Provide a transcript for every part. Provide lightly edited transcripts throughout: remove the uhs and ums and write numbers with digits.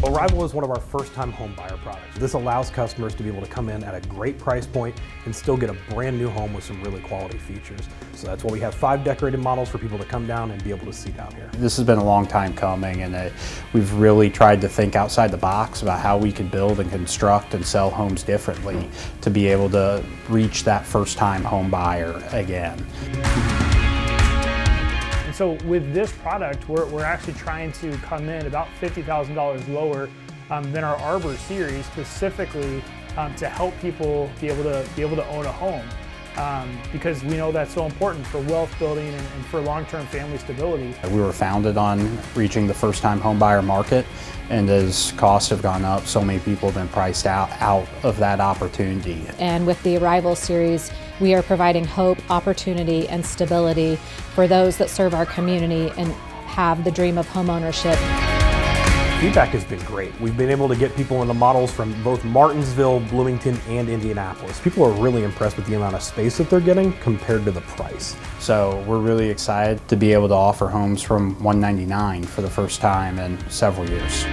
Arrival is one of our first-time home buyer products. This allows customers to be able to come in at a great price point and still get a brand new home with some really quality features. So that's why we have 5 decorated models for people to come down and be able to see down here. This has been a long time coming, and we've really tried to think outside the box about how we could build and construct and sell homes differently to be able to reach that first-time home buyer again. So with this product, we're actually trying to come in about $50,000 lower than our Arbor series, specifically to help people be able to own a home, because we know that's so important for wealth building and for long-term family stability. We were founded on reaching the first-time home buyer market, and as costs have gone up, so many people have been priced out of that opportunity. And with the Arrival series, we are providing hope, opportunity, and stability for those that serve our community and have the dream of homeownership. Feedback has been great. We've been able to get people in the models from both Martinsville, Bloomington, and Indianapolis. People are really impressed with the amount of space that they're getting compared to the price. So we're really excited to be able to offer homes from $199 for the first time in several years.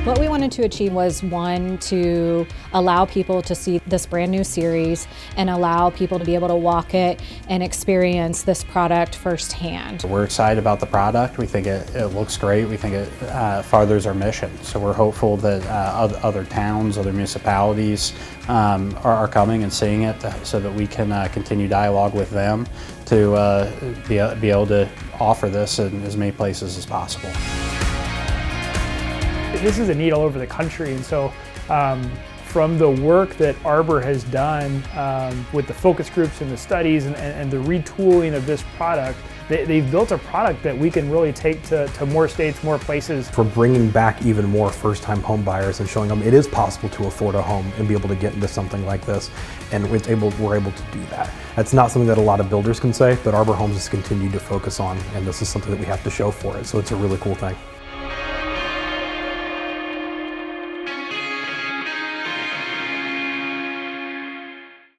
What we wanted to achieve was, one, to allow people to see this brand new series and allow people to be able to walk it and experience this product firsthand. We're excited about the product. We think it looks great. We think it furthers our mission. So we're hopeful that other towns, other municipalities are coming and seeing it so that we can continue dialogue with them to be able to offer this in as many places as possible. This is a need all over the country, and so from the work that Arbor has done with the focus groups and the studies and the retooling of this product, they've built a product that we can really take to more states, more places. We're bringing back even more first-time home buyers and showing them it is possible to afford a home and be able to get into something like this, and we're able to do that. That's not something that a lot of builders can say, but Arbor Homes has continued to focus on, and this is something that we have to show for it, so it's a really cool thing.